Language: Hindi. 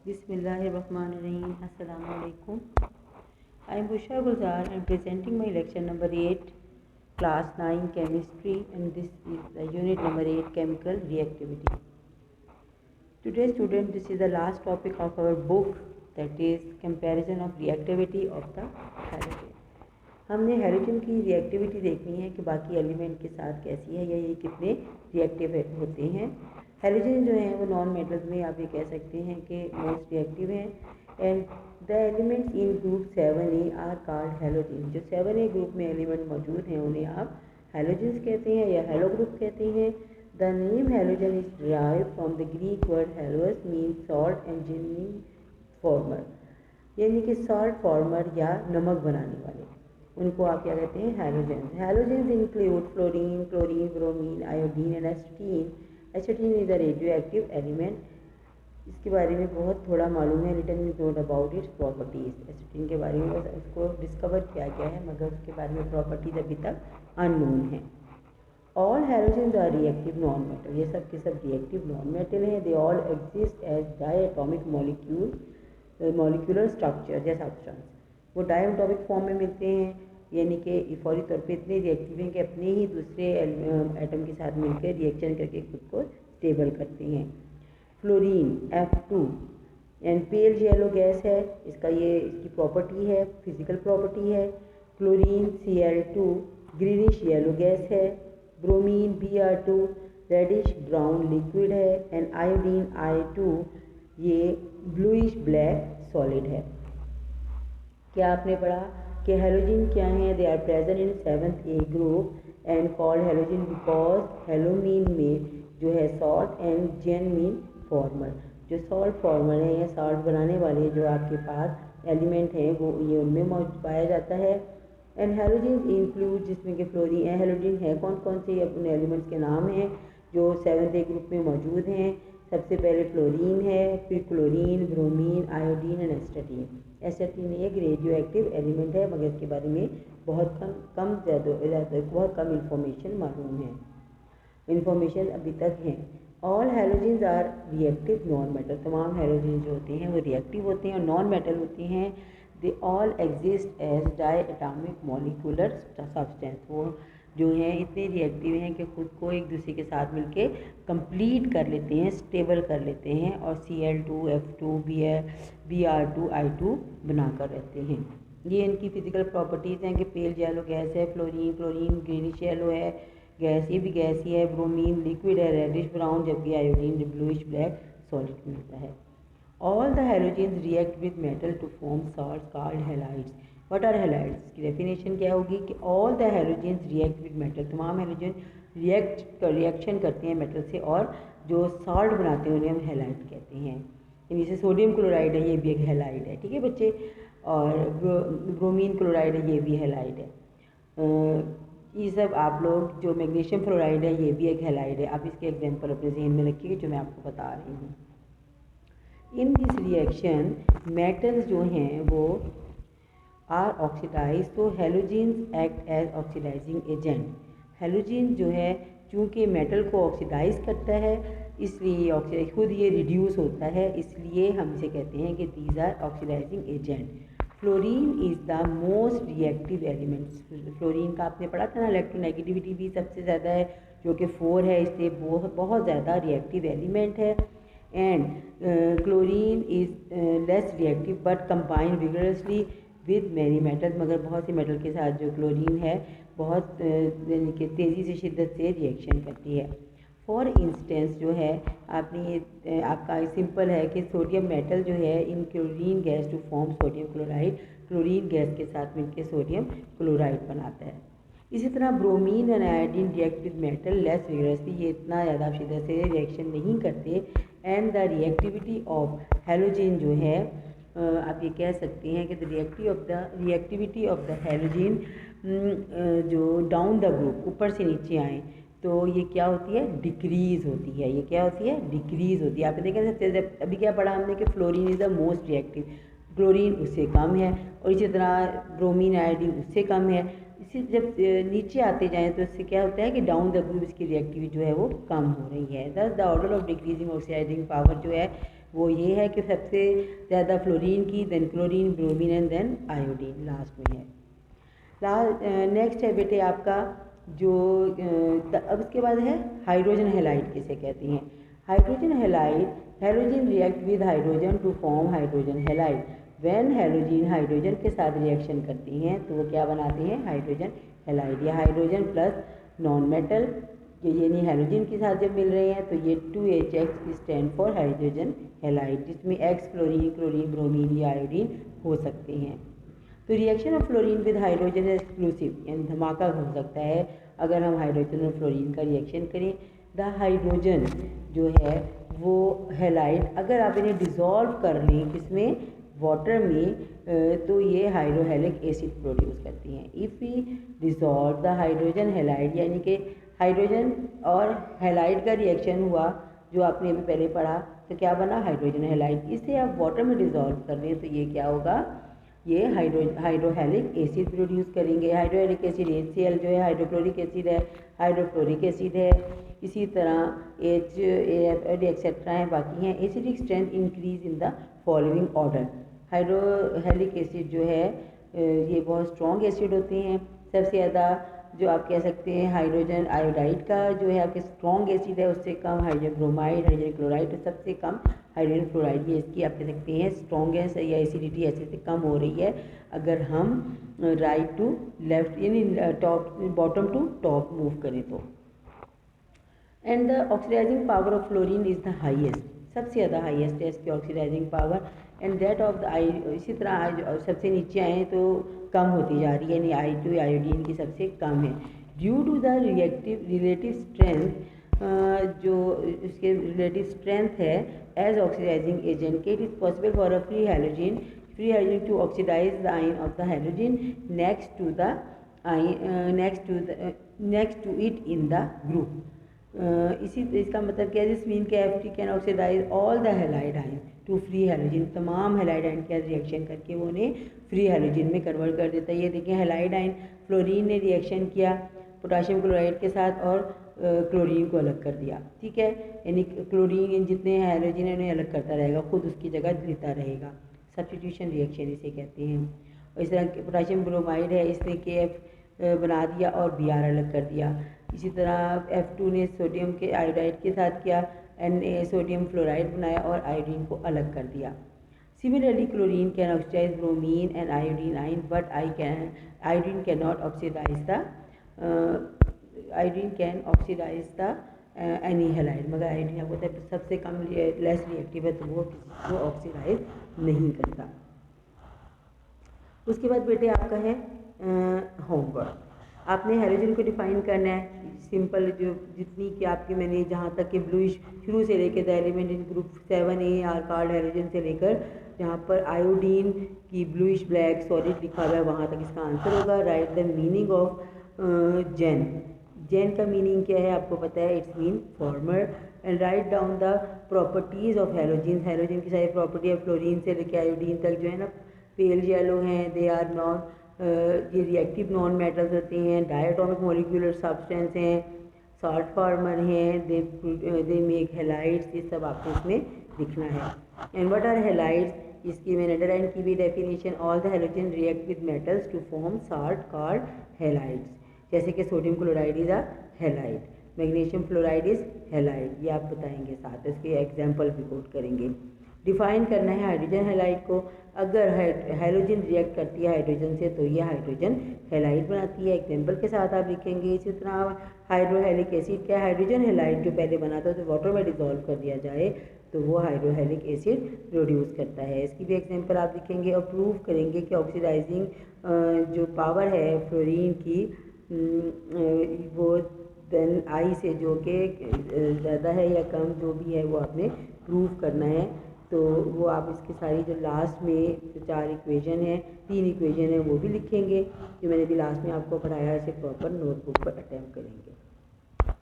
Bismillahirrahmanirrahim. Assalamu alaikum. I am Busha Gulzar and presenting my lecture number 8, class 9 chemistry, and this is the unit number 8, chemical reactivity. Today student, this is the last topic of our book, that is comparison of reactivity of the halogen. हमने हैलोजन की रिएक्टिविटी देखनी है कि बाकी एलिमेंट के साथ कैसी है या ये कितने रिएक्टिव होते हैं। हैलोजन जो है वो नॉन मेटल्स में आप ये कह सकते हैं कि मोस्ट रिएक्टिव हैं and the elements in group 7A are called halogen. जो 7A ग्रुप में एलिमेंट मौजूद हैं उन्हें आप हैलोजन्स कहते हैं या हैलो ग्रुप कहते हैं। The name halogen is derived from the Greek word halos mean salt and gen mean former, यानी कि सॉल्ट फॉर्मर या नमक बनाने वाले, उनको आप क्या कहते हैं, halogens. Halogens include fluorine, chlorine, bromine, iodine and astatine. Astatine is a radioactive element. इसके बारे में बहुत थोड़ा मालूम है, little known about its properties. Astatine के बारे में बस उसको डिस्कवर किया गया है मगर उसके बारे में प्रॉपर्टीज अभी तक अननोन है। All halogens are reactive non metal, ये सब के सब रिएक्टिव नॉन मेटल हैं। They all exist as diatomic molecular structure या सब्सटेंस। वो डायटोमिक फॉर्म में मिलते हैं, यानी कि फौरी तौर पे इतने रिएक्टिव हैं कि अपने ही दूसरे एटम के साथ मिलकर रिएक्शन करके खुद को स्टेबल करते हैं। Fluorine F2 and pale yellow gas है, इसकी प्रॉपर्टी है, फिजिकल प्रॉपर्टी है। Chlorine Cl2 greenish yellow gas है। Bromine Br2 reddish brown liquid है एंड आयोडीन I2 ये ब्लूइश ब्लैक सॉलिड है। क्या आपने पढ़ा कि हैलोजन क्या है? They are present in 7A group and called halogen because halo mean में जो है salt and gen mean former. जो सॉल्ट फॉर्मर है या सॉल्ट बनाने वाले जो आपके पास एलिमेंट हैं वो ये उनमें पाया जाता है। एंड हैलोजन इंक्लूड, जिसमें कि फ्लोरीन हैलोजन है कौन कौन से अपने एलिमेंट्स के नाम हैं जो 7A ग्रुप में मौजूद हैं। सबसे पहले फ्लोरीन है, फिर chlorine, bromine, iodine and astatine. एसिटीन एक रेडियो एक्टिव एलिमेंट है मगर इसके बारे में बहुत कम इंफॉर्मेशन मालूम है, इंफॉर्मेशन अभी तक है। All halogens are reactive non metal, तमाम हैलोजेंस जो होते हैं वो रिएक्टिव होते हैं और नॉन मेटल होते हैं। They all exist as diatomic molecular substance. वो जो हैं इतने रिएक्टिव हैं कि खुद को एक दूसरे के साथ मिलके कंप्लीट कर लेते हैं, स्टेबल कर लेते हैं और Cl2, F2, Br2, I2 बनाकर रहते हैं। ये इनकी फिजिकल प्रॉपर्टीज़ हैं कि पेल येलो गैस है, क्लोरीन ग्रीनिश येलो है गैस, ये भी गैस ही है। ब्रोमीन लिक्विड है, रेडिश ब्राउन, जबकि आयोडीन ब्लूइश ब्लैक सॉलिड मिलता है। All the halogens react with metal to form salts called halides. What are halides की डेफिनेशन क्या होगी कि all the halogens react with metal, तमाम हैलोजन रिएक्शन करते हैं मेटल से और जो सॉल्ट बनाते हैं उन्हें हम हैलाइड कहते हैं। जैसे सोडियम क्लोराइड है, ये भी एक हैलाइड है, ठीक है बच्चे। और ब्रोमीन क्लोराइड है, ये भी हैलाइड है। ये सब आप लोग, जो मैग्नीशियम फ्लोराइड है ये भी एक हैलाइड है। आप इसके एग्जाम्पल अपने जहन में रखिएगा जो मैं आपको बता रही हूँ। इन दिस रिएक्शन मेटल्स जो हैं वो आर ऑक्सीडाइज, तो halogens act as oxidizing agent. Halogen जो है चूँकि मेटल को ऑक्सीडाइज करता है इसलिए खुद ये रिड्यूस होता है, इसलिए हम इसे कहते हैं कि these are oxidizing agent. Fluorine is the most reactive element. Fluorine का आपने पढ़ा था ना, इलेक्ट्रोनेगेटिविटी भी सबसे ज़्यादा है जो कि 4 है, इसलिए बहुत ज़्यादा रिएक्टिव एलिमेंट है। And chlorine is less reactive but combine vigorously with many metals, मगर बहुत से मेटल के साथ जो क्लोरीन है बहुत यानी कि तेज़ी से शिद्दत से रिएक्शन करती है। फॉर इंस्टेंस जो है आपने ये आपका सिंपल है कि सोडियम मेटल जो है in chlorine gas to form sodium chloride, chlorine gas के साथ मिलकर सोडियम क्लोराइड बनाता है। इसी तरह bromine and iodine react with metal less vigorously, ये इतना ज़्यादा शिद्दत से रिएक्शन नहीं करते। And the reactivity of halogen जो है आप ये कह सकते हैं कि the reactivity of the halogen जो डाउन द ग्रुप ऊपर से नीचे आए तो ये क्या होती है, डिक्रीज़ होती है। ये क्या होती है, डिक्रीज़ होती है। आपने देखा अभी क्या पढ़ा हमने कि fluorine is the most reactive, chlorine उससे कम है और इसी तरह ब्रोमीन आयोडीन उससे कम है। इसी जब नीचे आते जाएँ तो इससे क्या होता है कि डाउन द ग्रुप इसकी रिएक्टिविटी जो है वो कम हो रही है। Thus the order of decreasing oxidizing power जो है वो ये है कि सबसे ज़्यादा फ्लोरीन की, then chlorine, bromine and then iodine last में है। नेक्स्ट है बेटे आपका जो अब इसके बाद है हाइड्रोजन हैलाइड किसे कहती हैं। Hydrogen halide, halogen react with hydrogen to form hydrogen halide. When halogen hydrogen के साथ रिएक्शन करती हैं तो वो क्या बनाती हैं, हाइड्रोजन हैलाइड। या हाइड्रोजन प्लस नॉन मेटल, ये नहीं हैलोजन के साथ जब मिल रहे हैं तो ये 2HX stand for hydrogen halide, जिसमें X फ्लोरीन, क्लोरीन, ब्रोमीन या आयोडीन हो सकते हैं। तो reaction of fluorine with hydrogen exclusive, यानी धमाका हो सकता है अगर हम हाइड्रोजन और फ्लोरीन का रिएक्शन करें। द हाइड्रोजन जो है वो हैलाइड अगर आप इन्हें डिज़ोल्व कर लें किसमें, वाटर में, तो ये हाइड्रोहेलिक एसिड प्रोड्यूस करती हैं। If we dissolve the hydrogen halide, यानी कि हाइड्रोजन और हैलाइड का रिएक्शन हुआ जो आपने अभी पहले पढ़ा, तो क्या बना, हाइड्रोजन हैलाइड। इसे आप वाटर में डिज़ोल्व कर दें तो ये क्या होगा, ये हाइड्रोहेलिक एसिड प्रोड्यूस करेंगे। हाइड्रोहेलिक एसिड HCl जो है हाइड्रोक्लोरिक एसिड है, हाइड्रोफ्लोरिक एसिड है, इसी तरह HAF एक्सेट्रा हैं, बाकी हैं। Acidic strength increase in the following order. Hydrohalic acid जो है ये बहुत स्ट्रॉन्ग एसिड होते हैं। सबसे ज़्यादा जो आप कह सकते हैं हाइड्रोजन आयोडाइड का जो है आपके स्ट्रॉन्ग एसिड है, उससे कम हाइड्रोजन ब्रोमाइड, हाइड्रोजन क्लोराइड, सबसे कम हाइड्रोजन फ्लोराइड। ये इसकी आप कह सकते हैं स्ट्रॉन्गेस्ट या एसिडिटी ऐसे से कम हो रही है अगर हम राइट टू लेफ्ट यानी top bottom to top move करें तो। And the oxidizing power of fluorine is the highest, सबसे ज़्यादा हाईएस्ट है इसकी oxidizing power. And that of the इसी तरह सबसे नीचे आए तो कम होती जा रही है, यानी I2 आयोडीन की सबसे कम है। Due to the relative strength, जो इसके रिलेटिव स्ट्रेंथ है एज ऑक्सीडाइजिंग एजेंट के, it is possible for a free hydrogen to oxidize the ion of the hydrogen next to it in the group. इसका मतलब क्या है, दिस मीन के FT can oxidize all the halide ion to free halogen. तमाम हैलाइड आयन के साथ रिएक्शन करके वो उन्हें फ्री हैलोजन में कन्वर्ट कर देता है। ये देखिए हैलाइड आयन, फ्लोरीन ने रिएक्शन किया पोटाशियम क्लोराइड के साथ और क्लोरीन को अलग कर दिया, ठीक है। यानी क्लोरीन जितने हैलोजन है उन्हें अलग करता रहेगा, खुद उसकी जगह लेता रहेगा। सब्स्टिट्यूशन रिएक्शन इसे कहते हैं। और इस तरह पोटाशियम ब्रोमाइड है, इसने KF बना दिया और Br अलग कर दिया। इसी तरह F2 ने सोडियम के आयोडाइड के साथ किया, Na सोडियम फ्लोराइड बनाया और आयोडीन को अलग कर दिया। Similarly chlorine can oxidize bromine and iodine ion, but iodine can not oxidize the any halide, मगर आयोडीन आपको पता है सबसे कम लेस रिएक्टिव है तो वो किसी को ऑक्सीडाइज नहीं करता। उसके बाद बेटे आपका है होमवर्क। आपने हैलोजन को डिफाइन करना है, सिंपल जो जितनी कि आपकी मैंने जहाँ तक कि ब्लूइश शुरू से लेकर the element in group 7A are called halogen से लेकर जहाँ पर आयोडीन की ब्लूइश ब्लैक सॉलिड लिखा हुआ है वहाँ तक इसका आंसर होगा। राइट द मीनिंग ऑफ जेन। जेन का मीनिंग क्या है आपको पता है, it's mean farmer. And write down the properties of halogen. Halogen की सारी प्रॉपर्टी है फ्लोरीन से लेकर आयोडीन तक जो है ना, पेल येलो हैं, दे आर नॉट ये रिएक्टिव नॉन मेटल्स होते हैं, डायटोमिक मोलिकुलर सब्सटेंस हैं, सॉल्ट फार्मर हैं, दे मेक हैलाइड्स, ये सब आपको इसमें लिखना है। एंड व्हाट आर हैलाइड्स, इसकी मैंने अंडरलाइन की भी definition, all the halogen react with metals to form salt called halides. जैसे कि sodium chloride is a halide, magnesium fluoride is halide, ये आप बताएंगे साथ, इसके एग्जाम्पल भी कोट करेंगे। डिफाइन करना है हाइड्रोजन हैलाइड को। अगर हाइड्रोजन रिएक्ट करती है हाइड्रोजन से तो ये हाइड्रोजन हैलाइड बनाती है, एग्जाम्पल के साथ आप लिखेंगे। इसी तरह हाइड्रोहेलिक एसिड क्या, हाइड्रोजन हैलाइड जो पहले बना था तो वाटर में डिजोल्व कर दिया जाए तो वो हाइड्रोहेलिक एसिड प्रोड्यूस करता है। इसकी भी एग्जाम्पल आप लिखेंगे और प्रूव करेंगे कि ऑक्सीडाइजिंग जो पावर है फ्लोरीन की वो देन I से जो कि ज़्यादा है या कम जो भी है वो आपने प्रूव करना है। तो वो आप इसकी सारी जो लास्ट में जो 4 इक्वेशन है, 3 इक्वेशन है वो भी लिखेंगे जो मैंने भी लास्ट में आपको पढ़ाया, इसे प्रॉपर नोटबुक पर अटेम्प्ट करेंगे।